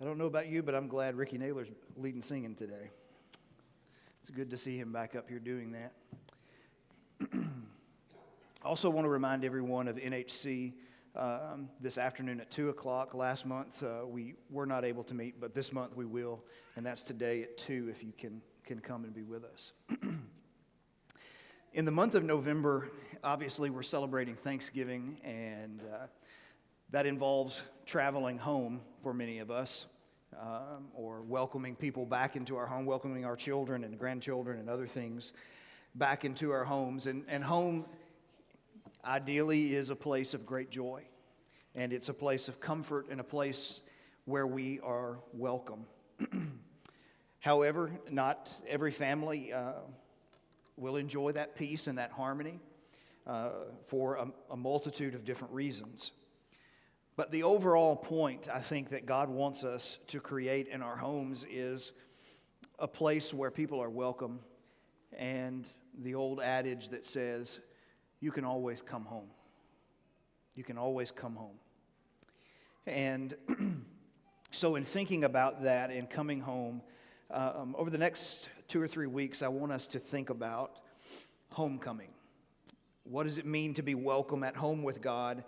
don't know about you, but I'm glad Ricky Naylor's leading singing today. It's good to see him back up here doing that. I also want to remind everyone of NHC this afternoon at 2 o'clock. Last month we were not able to meet, but this month we will, and that's today at 2 if you can come and be with us. In the month of November, obviously we're celebrating Thanksgiving, and that involves traveling home for many of us, or welcoming people back into our home, welcoming our children and grandchildren and other things back into our homes. And home, ideally, is a place of great joy, and it's a place of comfort and a place where we are welcome. However, not every family will enjoy that peace and that harmony for a multitude of different reasons. But the overall point, I think, that God wants us to create in our homes is a place where people are welcome, and the old adage that says, you can always come home. You can always come home. And so in thinking about that and coming home, over the next 2 or 3 weeks, I want us to think about homecoming. What does it mean to be welcome at home with God?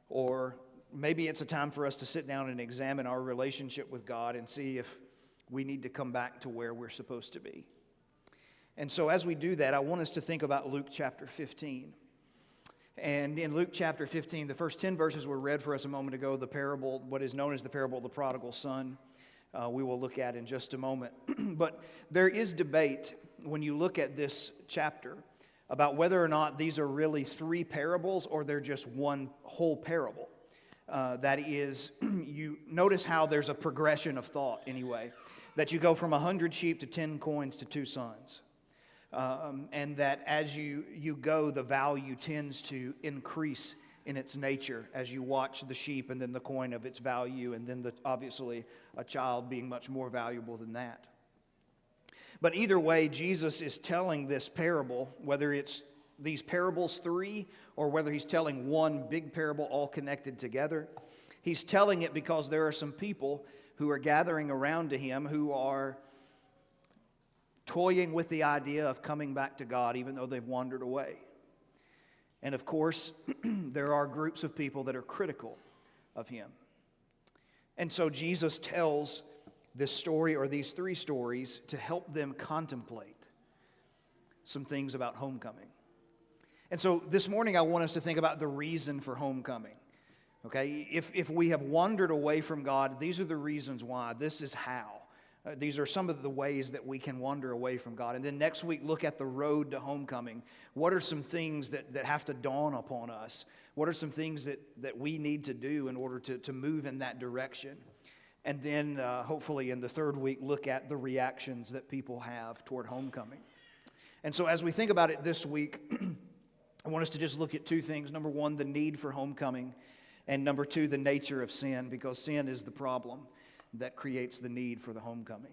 Or maybe it's a time for us to sit down and examine our relationship with God and see if we need to come back to where we're supposed to be. And so as we do that, I want us to think about Luke chapter 15. And in Luke chapter 15, the first 10 verses were read for us a moment ago, the parable, what is known as the parable of the prodigal son. We will look at in just a moment. But there is debate when you look at this chapter about whether or not these are really 3 parables or they're just one whole parable. That is, you notice how there's a progression of thought anyway, that you go from 100 sheep to 10 coins to 2 sons. And that as you go, the value tends to increase in its nature as you watch the sheep and then the coin of its value, and then obviously a child being much more valuable than that. But either way, Jesus is telling this parable, whether it's these parables 3 or whether he's telling one big parable all connected together. He's telling it because there are some people who are gathering around to him who are toying with the idea of coming back to God even though they've wandered away. And of course, there are groups of people that are critical of him. And so Jesus tells this story or these 3 stories to help them contemplate some things about homecoming. And so this morning I want us to think about the reason for homecoming. Okay, if we have wandered away from God, these are the reasons why. This is how. These are some of the ways that we can wander away from God. And then next week, look at the road to homecoming. What are some things that have to dawn upon us? What are some things that we need to do in order to move in that direction? And then hopefully in the 3rd week, look at the reactions that people have toward homecoming. And so as we think about it this week, I want us to just look at 2 things. Number 1, the need for homecoming. And number 2, the nature of sin, because sin is the problem that creates the need for the homecoming.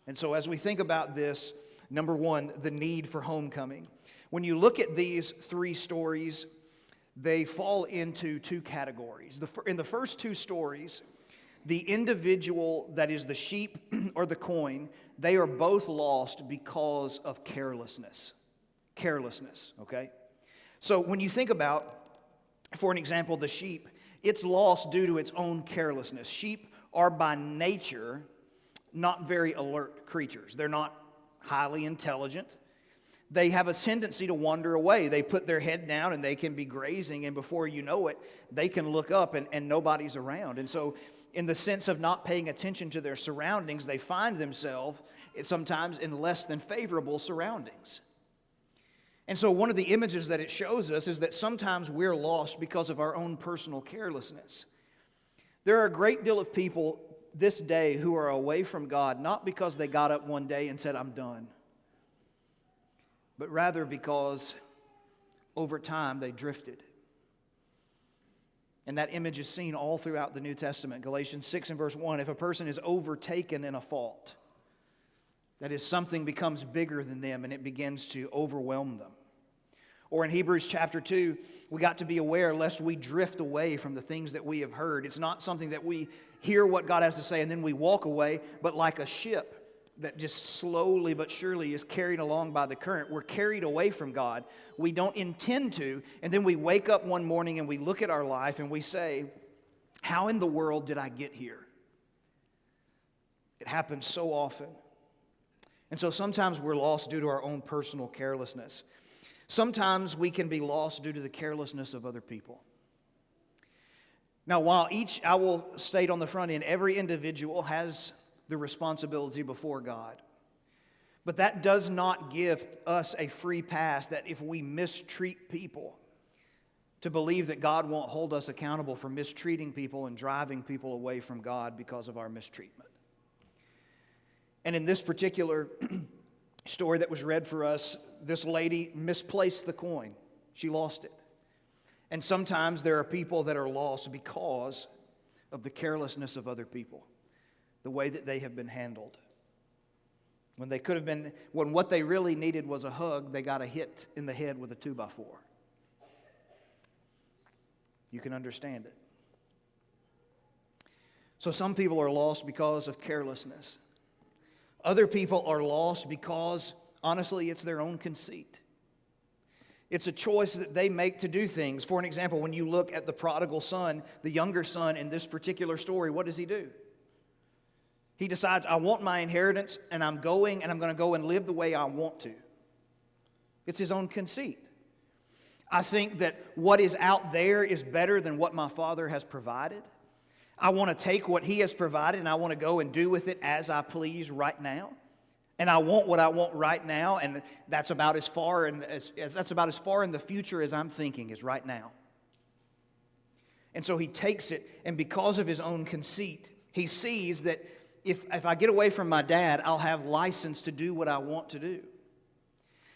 And so as we think about this, number 1, the need for homecoming. When you look at these 3 stories, they fall into 2 categories. In the first 2 stories, the individual that is the sheep or the coin, they are both lost because of carelessness. Carelessness, okay? So when you think about, for an example, the sheep, it's lost due to its own carelessness. Sheep are by nature not very alert creatures. They're not highly intelligent. They have a tendency to wander away. They put their head down and they can be grazing, and before you know it, they can look up and nobody's around. And so in the sense of not paying attention to their surroundings, they find themselves sometimes in less than favorable surroundings. And so one of the images that it shows us is that sometimes we're lost because of our own personal carelessness. There are a great deal of people this day who are away from God, not because they got up one day and said, I'm done, but rather because over time they drifted. And that image is seen all throughout the New Testament. Galatians 6 and verse 1, if a person is overtaken in a fault, that is, something becomes bigger than them and it begins to overwhelm them. Or in Hebrews chapter 2, we got to be aware lest we drift away from the things that we have heard. It's not something that we hear what God has to say and then we walk away, but like a ship that just slowly but surely is carried along by the current. We're carried away from God. We don't intend to, and then we wake up one morning and we look at our life and we say, how in the world did I get here? It happens so often. And so sometimes we're lost due to our own personal carelessness. Sometimes we can be lost due to the carelessness of other people. Now, while I will state on the front end, every individual has the responsibility before God. But that does not give us a free pass that if we mistreat people, to believe that God won't hold us accountable for mistreating people and driving people away from God because of our mistreatment. And in this particular story that was read for us, this lady misplaced the coin. She lost it. And sometimes there are people that are lost because of the carelessness of other people, the way that they have been handled. When what they really needed was a hug, they got a hit in the head with a 2x4. You can understand it. So some people are lost because of carelessness. Other people are lost because, honestly, it's their own conceit. It's a choice that they make to do things. For an example, when you look at the prodigal son, the younger son in this particular story, what does he do? He decides, I want my inheritance, and I'm going to go and live the way I want to. It's his own conceit. I think that what is out there is better than what my father has provided. I want to take what he has provided and I want to go and do with it as I please right now. And I want what I want right now, and that's about as far in the future as I'm thinking is right now. And so he takes it, and because of his own conceit, he sees that if I get away from my dad, I'll have license to do what I want to do.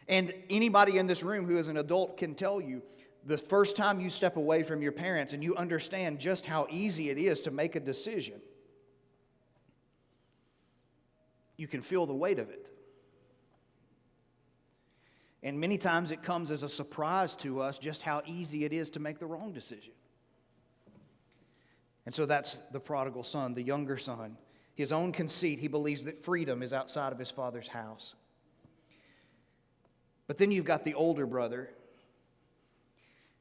And anybody in this room who is an adult can tell you, the first time you step away from your parents and you understand just how easy it is to make a decision, you can feel the weight of it. And many times it comes as a surprise to us just how easy it is to make the wrong decision. And so that's the prodigal son, the younger son. His own conceit, he believes that freedom is outside of his father's house. But then you've got the older brother.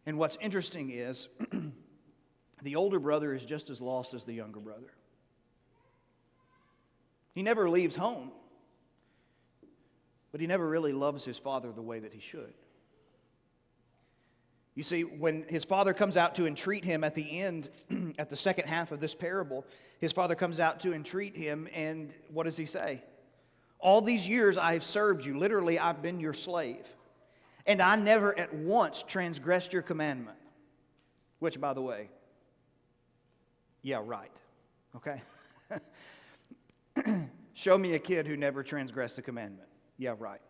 And what's interesting is the older brother is just as lost as the younger brother. He never leaves home, but he never really loves his father the way that he should. You see, when his father comes out to entreat him at the end, at the second half of this parable, his father comes out to entreat him, and what does he say? All these years I have served you. Literally, I've been your slave. And I never at once transgressed your commandment. Which, by the way, yeah, right. Okay? Show me a kid who never transgressed the commandment. Yeah, right.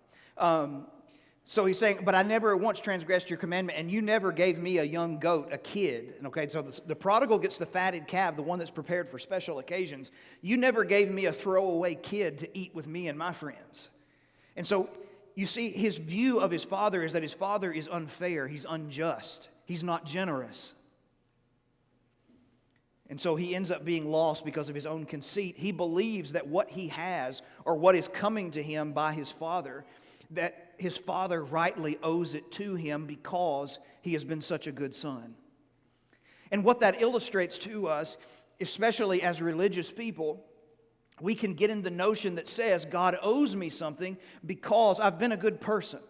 So he's saying, but I never once transgressed your commandment, and you never gave me a young goat, a kid. Okay, so the prodigal gets the fatted calf, the one that's prepared for special occasions. You never gave me a throwaway kid to eat with me and my friends. And so you see, his view of his father is that his father is unfair, he's unjust, he's not generous. And so he ends up being lost because of his own conceit. He believes that what he has, or what is coming to him by his father, that his father rightly owes it to him because he has been such a good son. And what that illustrates to us, especially as religious people, we can get in the notion that says God owes me something because I've been a good person.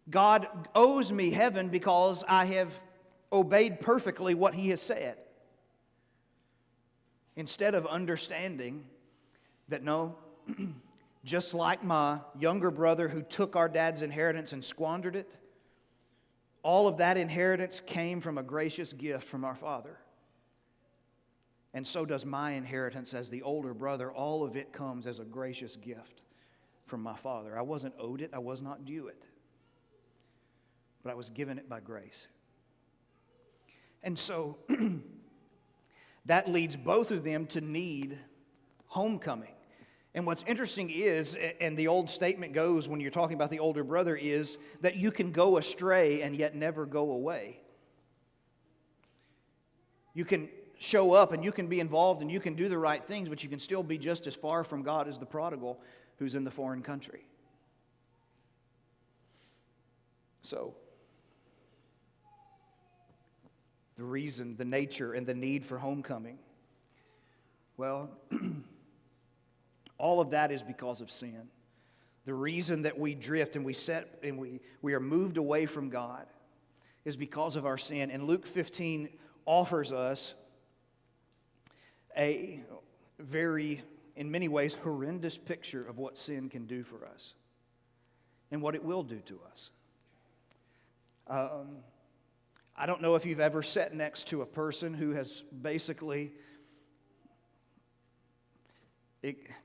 God owes me heaven because I have obeyed perfectly what He has said. Instead of understanding that no, just like my younger brother who took our dad's inheritance and squandered it, all of that inheritance came from a gracious gift from our Father. And so does my inheritance as the older brother. All of it comes as a gracious gift from my Father. I wasn't owed it. I was not due it. But I was given it by grace. And so that leads both of them to need homecoming. And what's interesting is, and the old statement goes when you're talking about the older brother, is that you can go astray and yet never go away. You can show up and you can be involved and you can do the right things, but you can still be just as far from God as the prodigal who's in the foreign country. So, the reason, the nature, and the need for homecoming, well, all of that is because of sin. The reason that we drift and we are moved away from God is because of our sin. And Luke 15 offers us a very, in many ways, horrendous picture of what sin can do for us and what it will do to us. I don't know if you've ever sat next to a person who has basically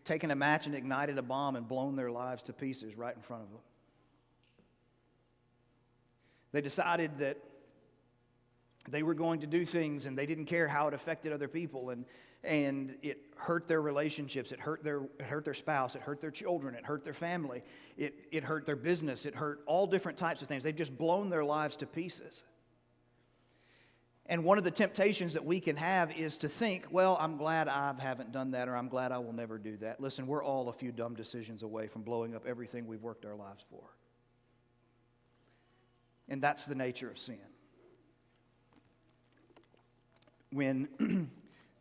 taken a match and ignited a bomb and blown their lives to pieces right in front of them. They decided that they were going to do things and they didn't care how it affected other people, and it hurt their relationships, it hurt their spouse, it hurt their children, it hurt their family, it hurt their business, it hurt all different types of things. They've just blown their lives to pieces. And one of the temptations that we can have is to think, well, I'm glad I haven't done that, or I'm glad I will never do that. Listen, we're all a few dumb decisions away from blowing up everything we've worked our lives for. And that's the nature of sin. When,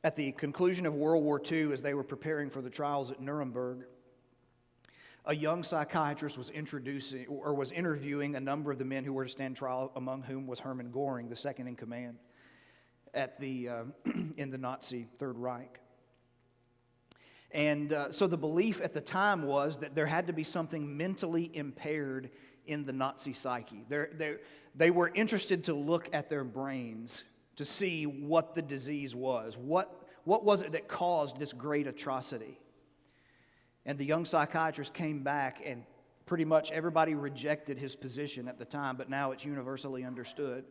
at the conclusion of World War II, as they were preparing for the trials at Nuremberg, a young psychiatrist was interviewing a number of the men who were to stand trial, among whom was Hermann Göring, the second in command in the Nazi Third Reich. And so the belief at the time was that there had to be something mentally impaired in the Nazi psyche. They were interested to look at their brains to see what the disease was. What was it that caused this great atrocity? And the young psychiatrist came back, and pretty much everybody rejected his position at the time, but now it's universally understood.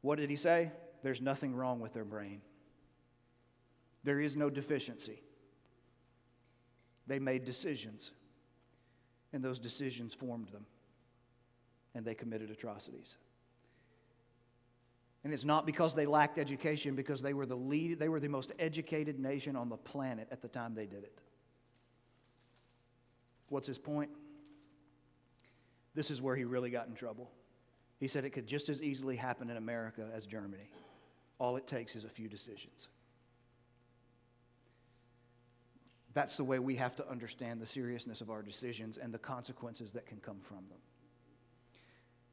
What did he say? There's nothing wrong with their brain. There is no deficiency. They made decisions, and those decisions formed them, and they committed atrocities. And it's not because they lacked education, because they were the most educated nation on the planet at the time they did it. What's his point? This is where he really got in trouble. He said it could just as easily happen in America as Germany. All it takes is a few decisions. That's the way we have to understand the seriousness of our decisions and the consequences that can come from them.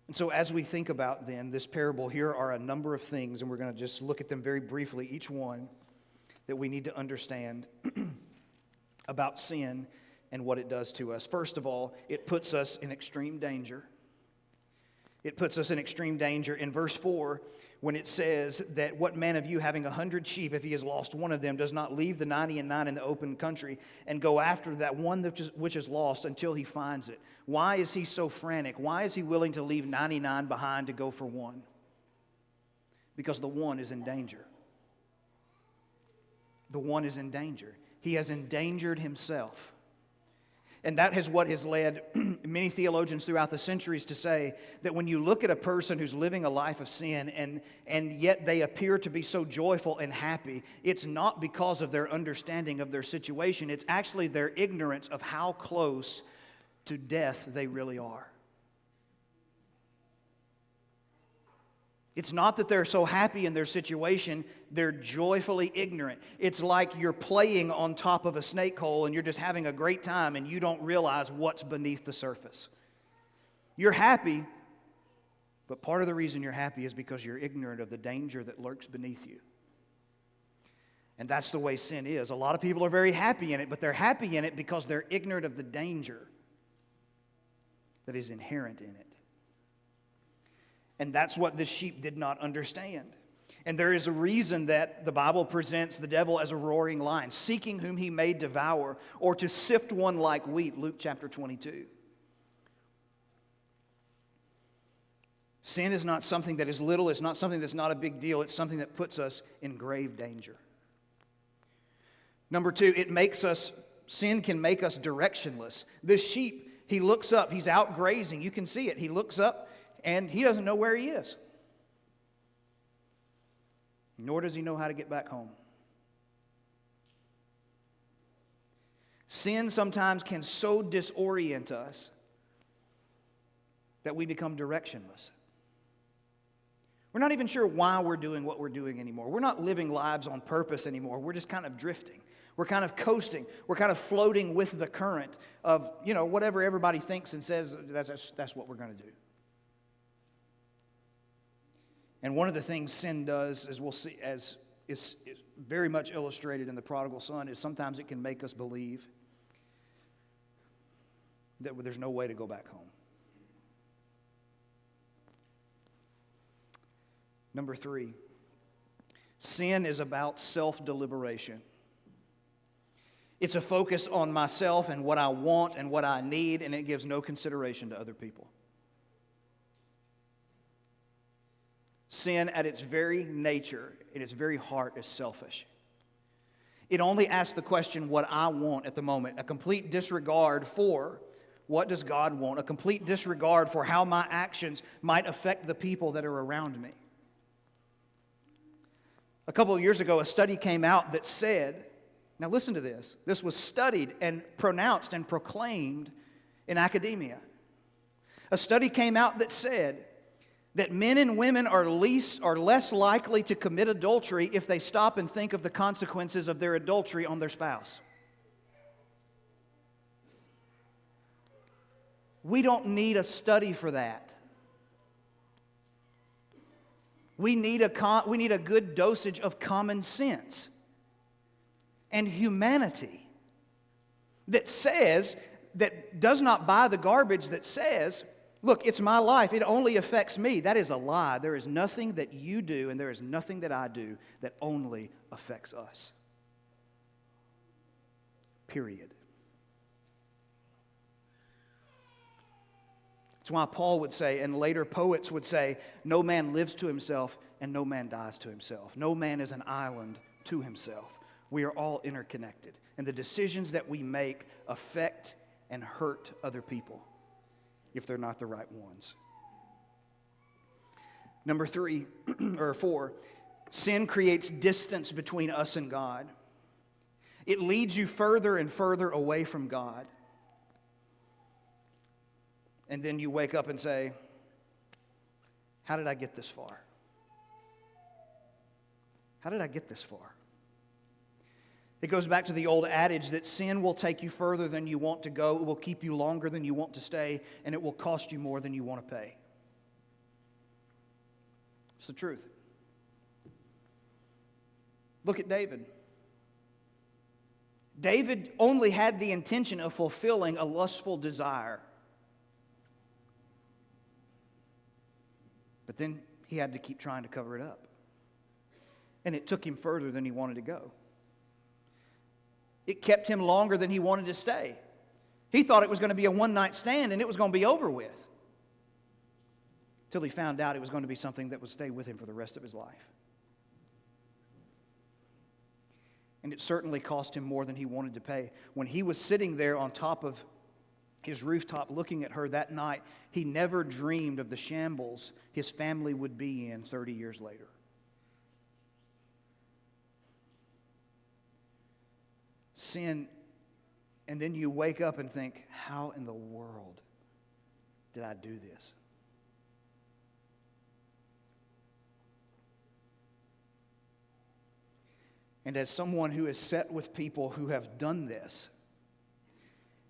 And so as we think about then this parable, here are a number of things, and we're going to just look at them very briefly, each one, that we need to understand about sin and what it does to us. First of all, it puts us in extreme danger. It puts us in extreme danger. In verse 4, when it says that what man of you having 100 sheep, if he has lost one of them, does not leave the 99 in the open country and go after that one which is lost until he finds it? Why is he so frantic? Why is he willing to leave 99 behind to go for one? Because the one is in danger. The one is in danger. He has endangered himself. And that is what has led many theologians throughout the centuries to say that when you look at a person who's living a life of sin and yet they appear to be so joyful and happy, it's not because of their understanding of their situation. It's actually their ignorance of how close to death they really are. It's not that they're so happy in their situation, they're joyfully ignorant. It's like you're playing on top of a snake hole and you're just having a great time and you don't realize what's beneath the surface. You're happy, but part of the reason you're happy is because you're ignorant of the danger that lurks beneath you. And that's the way sin is. A lot of people are very happy in it, but they're happy in it because they're ignorant of the danger that is inherent in it. And that's what this sheep did not understand. And there is a reason that the Bible presents the devil as a roaring lion, seeking whom he may devour, or to sift one like wheat, Luke chapter 22. Sin is not something that is little, it's not something that's not a big deal, it's something that puts us in grave danger. Number two, it makes us sin can make us directionless. This sheep, he looks up, he's out grazing. You can see it. He looks up and he doesn't know where he is. Nor does he know how to get back home. Sin sometimes can so disorient us that we become directionless. We're not even sure why we're doing what we're doing anymore. We're not living lives on purpose anymore. We're just kind of drifting. We're kind of coasting. We're kind of floating with the current of, whatever everybody thinks and says, that's what we're going to do. And one of the things sin does, as we'll see, as is very much illustrated in the prodigal son, is sometimes it can make us believe that there's no way to go back home. Number 3, sin is about self-deliberation. It's a focus on myself and what I want and what I need, and it gives no consideration to other people. Sin at its very nature, in its very heart, is selfish. It only asks the question, what I want at the moment, a complete disregard for what does God want, a complete disregard for how my actions might affect the people that are around me. A couple of years ago, a study came out that said, now listen to this, this was studied and pronounced and proclaimed in academia. A study came out that said that men and women are less likely to commit adultery if they stop and think of the consequences of their adultery on their spouse. We don't need a study for that. We need a good dosage of common sense and humanity that does not buy the garbage that says, look, it's my life, it only affects me. That is a lie. There is nothing that you do and there is nothing that I do that only affects us. Period. That's why Paul would say, and later poets would say, no man lives to himself and no man dies to himself. No man is an island to himself. We are all interconnected. And the decisions that we make affect and hurt other people if they're not the right ones. Number 4, sin creates distance between us and God. It leads you further and further away from God. And then you wake up and say, how did I get this far? How did I get this far? It goes back to the old adage that sin will take you further than you want to go, it will keep you longer than you want to stay, and it will cost you more than you want to pay. It's the truth. Look at David. David only had the intention of fulfilling a lustful desire. But then he had to keep trying to cover it up. And it took him further than he wanted to go. It kept him longer than he wanted to stay. He thought it was going to be a one-night stand and it was going to be over with. Till he found out it was going to be something that would stay with him for the rest of his life. And it certainly cost him more than he wanted to pay. When he was sitting there on top of his rooftop looking at her that night, he never dreamed of the shambles his family would be in 30 years later. Sin, and then you wake up and think, how in the world did I do this? And as someone who is set with people who have done this,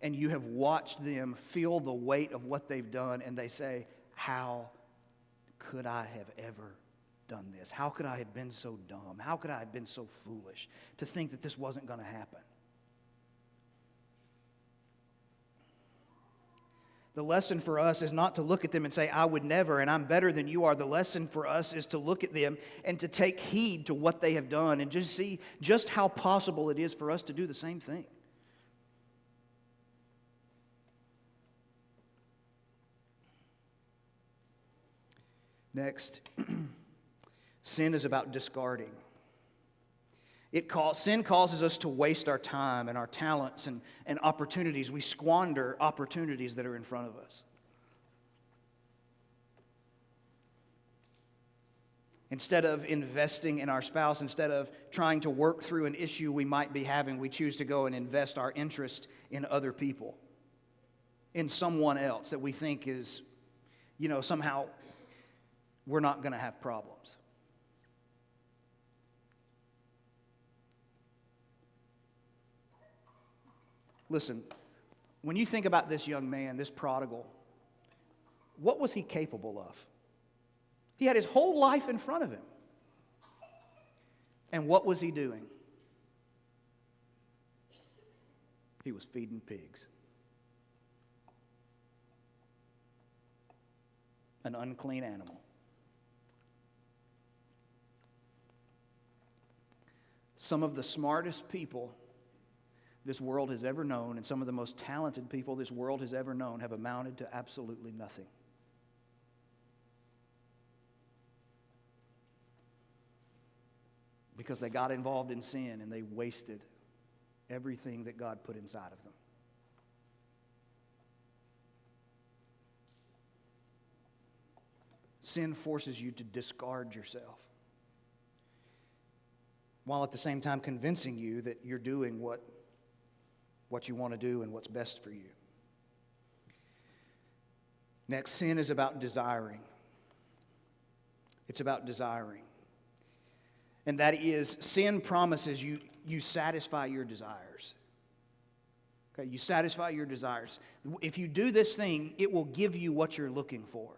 and you have watched them feel the weight of what they've done, and they say, how could I have ever done this? How could I have been so dumb? How could I have been so foolish to think that this wasn't going to happen? The lesson for us is not to look at them and say, I would never, and I'm better than you are. The lesson for us is to look at them and to take heed to what they have done and just see just how possible it is for us to do the same thing. Next, sin is about discarding. Sin causes us to waste our time and our talents and opportunities. We squander opportunities that are in front of us. Instead of investing in our spouse, instead of trying to work through an issue we might be having, we choose to go and invest our interest in other people, in someone else that we think is, somehow we're not going to have problems. Listen, when you think about this young man, this prodigal, what was he capable of? He had his whole life in front of him. And what was he doing? He was feeding pigs. An unclean animal. Some of the smartest people this world has ever known and some of the most talented people this world has ever known have amounted to absolutely nothing. Because they got involved in sin and they wasted everything that God put inside of them. Sin forces you to discard yourself, while at the same time convincing you that you're doing what you want to do and what's best for you. Next, sin is about desiring. It's about desiring. And that is, sin promises you satisfy your desires. Okay, you satisfy your desires. If you do this thing, it will give you what you're looking for.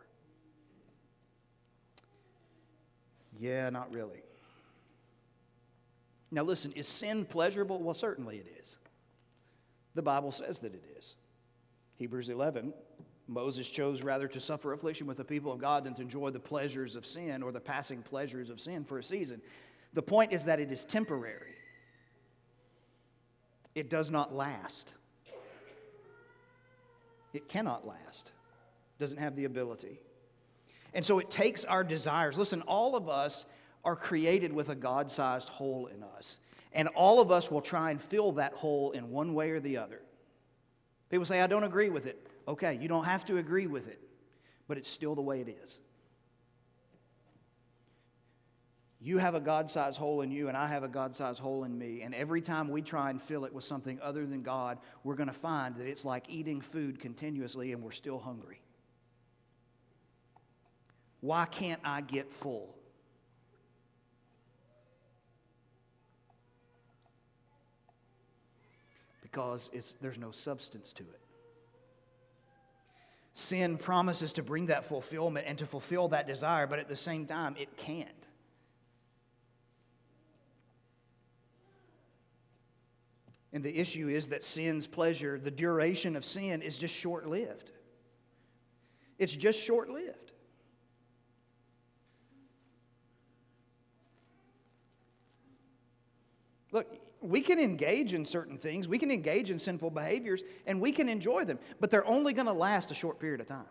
Yeah, not really. Now listen, is sin pleasurable? Well, certainly it is. The Bible says that it is. Hebrews 11, Moses chose rather to suffer affliction with the people of God than to enjoy the pleasures of sin or the passing pleasures of sin for a season. The point is that it is temporary. It does not last. It cannot last. It doesn't have the ability. And so it takes our desires. Listen, all of us are created with a God-sized hole in us. And all of us will try and fill that hole in one way or the other. People say, I don't agree with it. Okay, you don't have to agree with it, but it's still the way it is. You have a God-sized hole in you, and I have a God-sized hole in me. And every time we try and fill it with something other than God, we're going to find that it's like eating food continuously and we're still hungry. Why can't I get full? Because there's no substance to it. Sin promises to bring that fulfillment and to fulfill that desire, but at the same time, it can't. And the issue is that sin's pleasure, the duration of sin, is just short-lived. It's just short-lived. Look, we can engage in certain things, we can engage in sinful behaviors, and we can enjoy them, but they're only going to last a short period of time.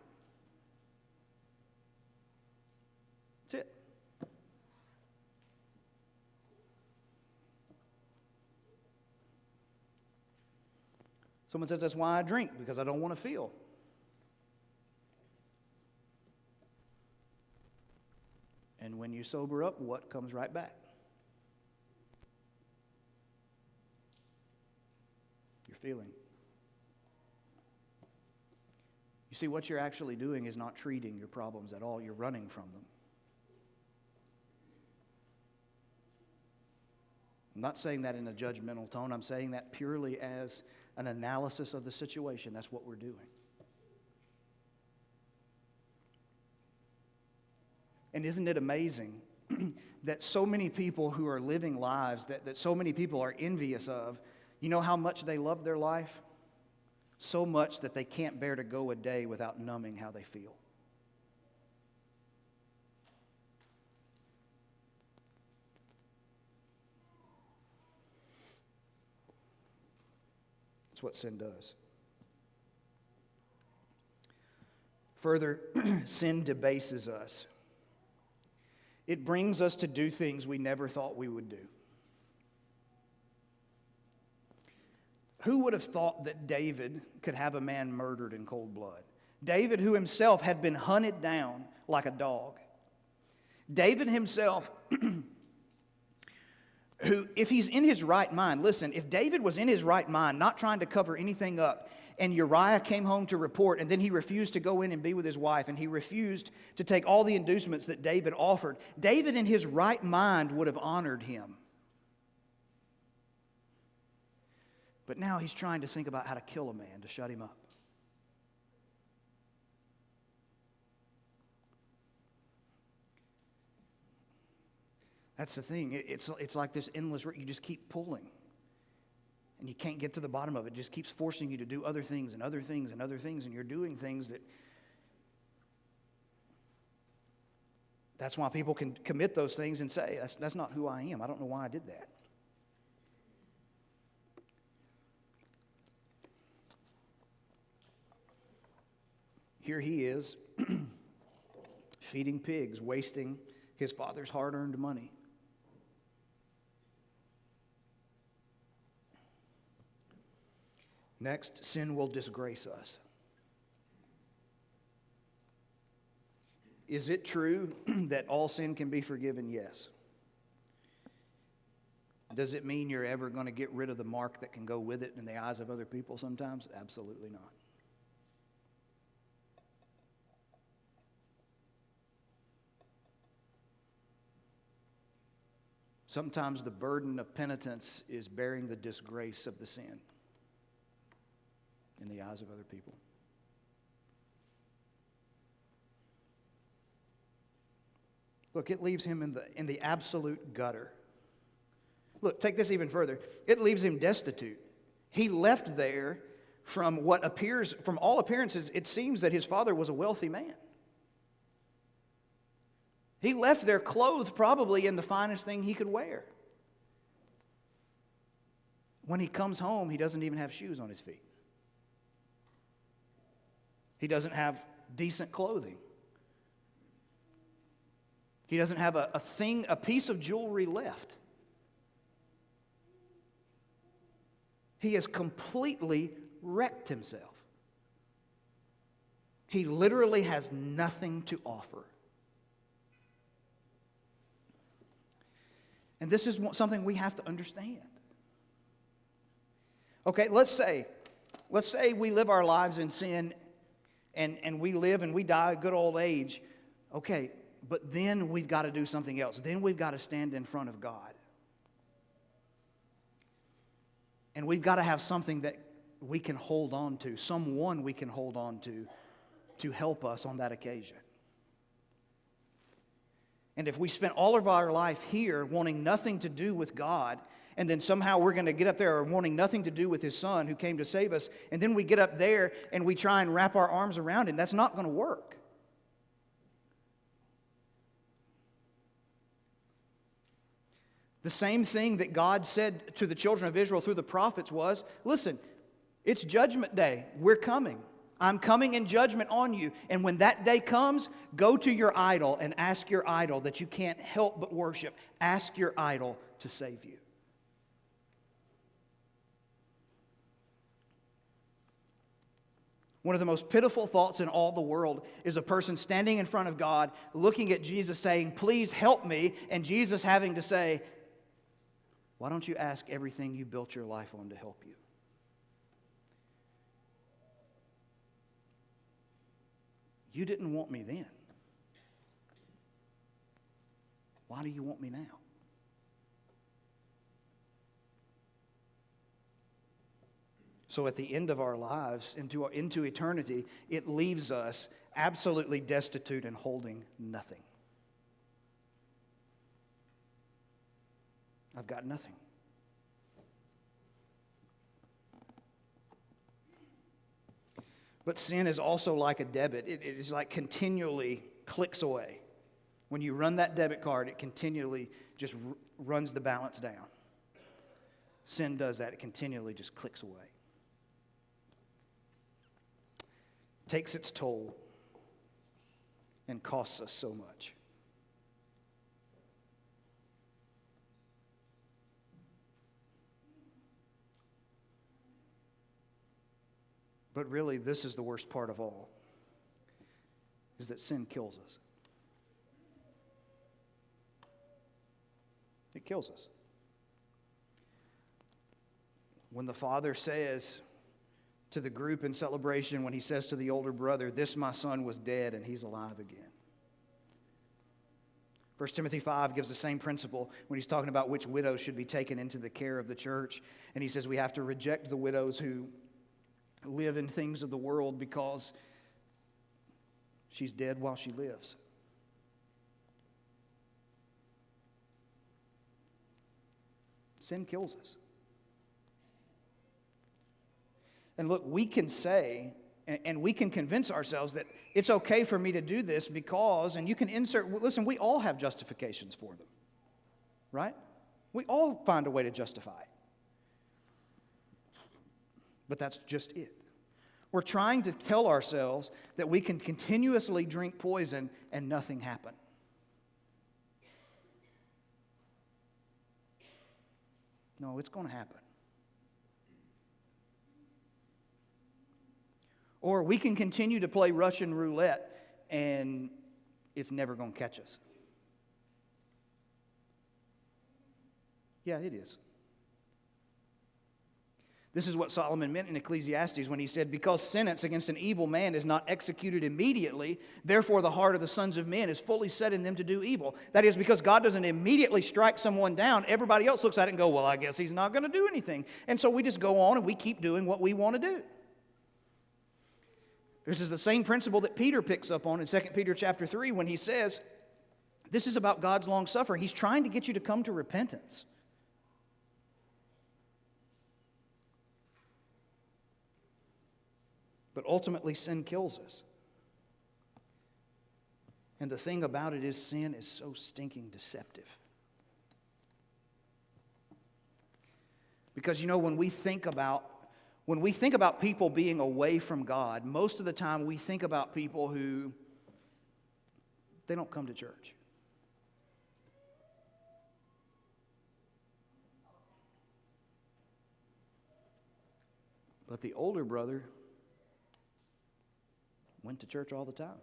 That's it. Someone says, that's why I drink, because I don't want to feel. And when you sober up, what comes right back? Your feeling. You see, what you're actually doing is not treating your problems at all. You're running from them. I'm not saying that in a judgmental tone. I'm saying that purely as an analysis of the situation. That's what we're doing. And isn't it amazing that so many people who are living lives that so many people are envious of, you know how much they love their life? So much that they can't bear to go a day without numbing how they feel. That's what sin does. Further, sin debases us. It brings us to do things we never thought we would do. Who would have thought that David could have a man murdered in cold blood? David, who himself had been hunted down like a dog. David himself, who, if he's in his right mind, listen, if David was in his right mind, not trying to cover anything up, and Uriah came home to report, and then he refused to go in and be with his wife, and he refused to take all the inducements that David offered, David in his right mind would have honored him. But now he's trying to think about how to kill a man, to shut him up. That's the thing. It's like this endless, you just keep pulling. And you can't get to the bottom of it. It just keeps forcing you to do other things and other things and other things. And you're doing things that's why people can commit those things and say, that's not who I am. I don't know why I did that. Here he is, feeding pigs, wasting his father's hard-earned money. Next, sin will disgrace us. Is it true that all sin can be forgiven? Yes. Does it mean you're ever going to get rid of the mark that can go with it in the eyes of other people sometimes? Absolutely not. Sometimes the burden of penitence is bearing the disgrace of the sin in the eyes of other people. Look, it leaves him in the absolute gutter. Look, take this even further. It leaves him destitute. He left there from what appears, from all appearances, it seems that his father was a wealthy man. He left there clothed probably in the finest thing he could wear. When he comes home, he doesn't even have shoes on his feet. He doesn't have decent clothing. He doesn't have a piece of jewelry left. He has completely wrecked himself. He literally has nothing to offer. And this is something we have to understand. Okay, let's say we live our lives in sin and we live and we die a good old age. Okay, but then we've got to do something else. Then we've got to stand in front of God. And we've got to have something that we can hold on to, someone we can hold on to help us on that occasion. And if we spent all of our life here wanting nothing to do with God, and then somehow we're going to get up there wanting nothing to do with His Son who came to save us, and then we get up there and we try and wrap our arms around Him, that's not going to work. The same thing that God said to the children of Israel through the prophets was, listen, it's judgment day. We're coming. I'm coming in judgment on you. And when that day comes, go to your idol and ask your idol that you can't help but worship. Ask your idol to save you. One of the most pitiful thoughts in all the world is a person standing in front of God, looking at Jesus saying, please help me, and Jesus having to say, why don't you ask everything you built your life on to help you? You didn't want me then. Why do you want me now? So at the end of our lives, into eternity, it leaves us absolutely destitute and holding nothing. I've got nothing. But sin is also like a debit. It is like continually clicks away. When you run that debit card, it continually just runs the balance down. Sin does that. It continually just clicks away. Takes its toll and costs us so much. But really, this is the worst part of all, is that sin kills us. It kills us. When the father says to the group in celebration, when he says to the older brother, "This my son was dead and he's alive again." 1 Timothy 5 gives the same principle when he's talking about which widows should be taken into the care of the church. And he says we have to reject the widows who live in things of the world because she's dead while she lives. Sin kills us. And look, we can say, and we can convince ourselves that it's okay for me to do this because, and you can insert, listen, we all have justifications for them, right? We all find a way to justify it. But that's just it. We're trying to tell ourselves that we can continuously drink poison and nothing happen. No, it's going to happen. Or we can continue to play Russian roulette and it's never going to catch us. Yeah, it is. This is what Solomon meant in Ecclesiastes when he said, "Because sentence against an evil man is not executed immediately, therefore the heart of the sons of men is fully set in them to do evil." That is, because God doesn't immediately strike someone down, everybody else looks at it and go, "Well, I guess he's not going to do anything." And so we just go on and we keep doing what we want to do. This is the same principle that Peter picks up on in 2 Peter chapter 3 when he says, this is about God's long suffering. He's trying to get you to come to repentance. But ultimately, sin kills us. And the thing about it is, sin is so stinking deceptive. Because, you know, when we think about people being away from God, most of the time we think about people who, they don't come to church. But the older brother went to church all the time.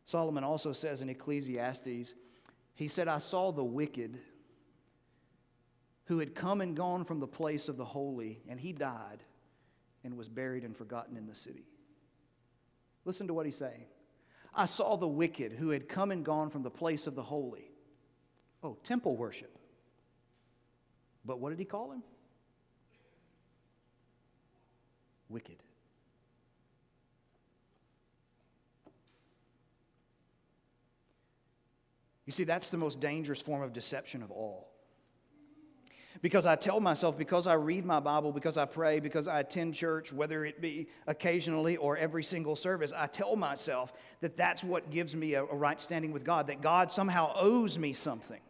Solomon also says in Ecclesiastes, he said, "I saw the wicked who had come and gone from the place of the holy, and he died and was buried and forgotten in the city." Listen to what he's saying. I saw the wicked who had come and gone from the place of the holy. Oh, temple worship. But what did he call him? Wicked. You see, that's the most dangerous form of deception of all. Because I tell myself, because I read my Bible, because I pray, because I attend church, whether it be occasionally or every single service, I tell myself that that's what gives me a right standing with God, that God somehow owes me something.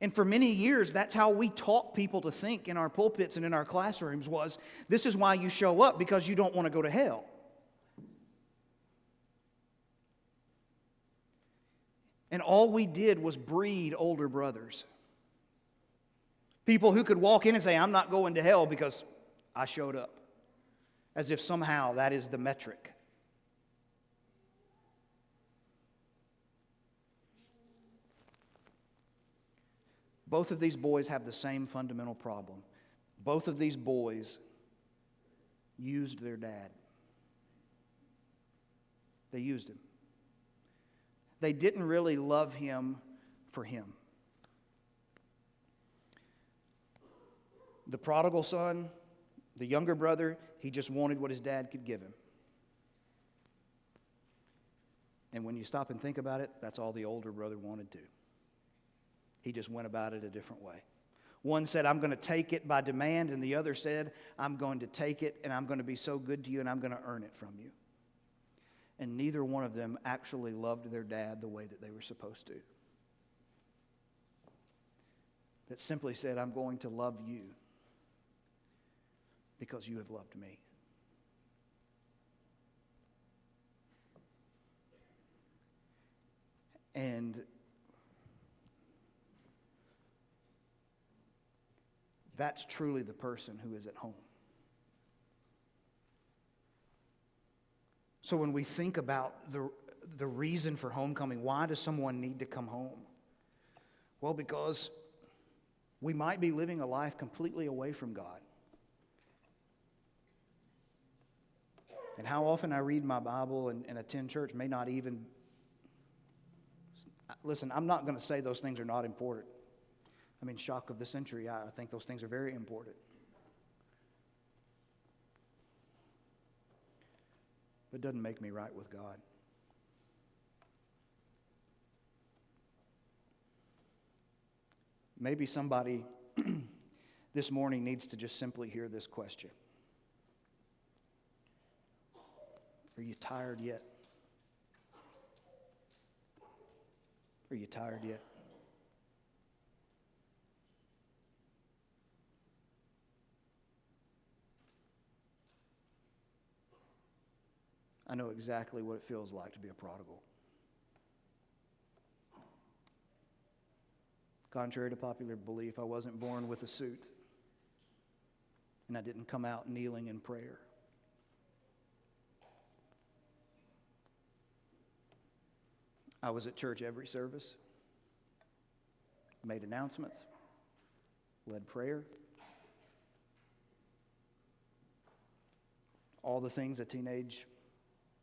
And for many years, that's how we taught people to think in our pulpits and in our classrooms was, this is why you show up, because you don't want to go to hell. And all we did was breed older brothers. People who could walk in and say, "I'm not going to hell because I showed up." As if somehow that is the metric. Both of these boys have the same fundamental problem. Both of these boys used their dad. They used him. They didn't really love him for him. The prodigal son, the younger brother, he just wanted what his dad could give him. And when you stop and think about it, that's all the older brother wanted to. He just went about it a different way. One said, "I'm going to take it by demand," and the other said, "I'm going to take it and I'm going to be so good to you and I'm going to earn it from you." And neither one of them actually loved their dad the way that they were supposed to. That simply said, "I'm going to love you because you have loved me." And that's truly the person who is at home. So when we think about the reason for homecoming, why does someone need to come home? Well, because we might be living a life completely away from God. And how often I read my Bible and attend church may not even... Listen, I'm not going to say those things are not important. I mean, shock of the century, I think those things are very important. But it doesn't make me right with God. Maybe somebody this morning needs to just simply hear this question. Are you tired yet? Are you tired yet? I know exactly what it feels like to be a prodigal. Contrary to popular belief, I wasn't born with a suit, and I didn't come out kneeling in prayer. I was at church every service, made announcements, led prayer, all the things a teenage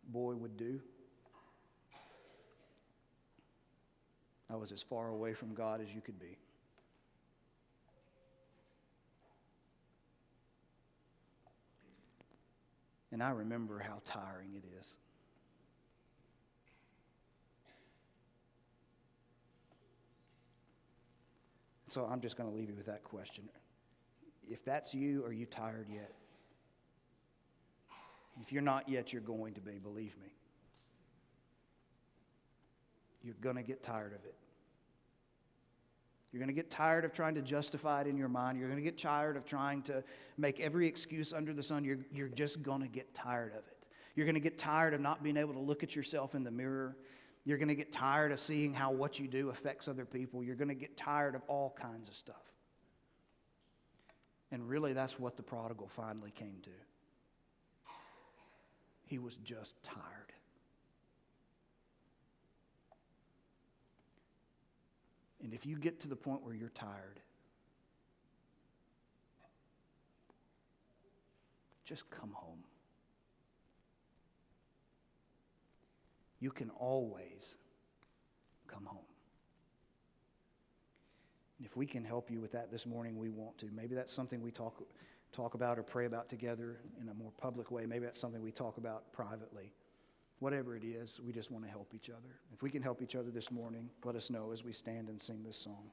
boy would do. I was as far away from God as you could be. And I remember how tiring it is. So I'm just going to leave you with that question. If that's you, are you tired yet? If you're not yet, you're going to be, believe me. You're going to get tired of it. You're going to get tired of trying to justify it in your mind. You're going to get tired of trying to make every excuse under the sun. You're just going to get tired of it. You're going to get tired of not being able to look at yourself in the mirror. You're going to get tired of seeing how what you do affects other people. You're going to get tired of all kinds of stuff. And really, that's what the prodigal finally came to. He was just tired. And if you get to the point where you're tired, just come home. You can always come home. And if we can help you with that this morning, we want to. Maybe that's something we talk about or pray about together in a more public way. Maybe that's something we talk about privately. Whatever it is, we just want to help each other. If we can help each other this morning, let us know as we stand and sing this song.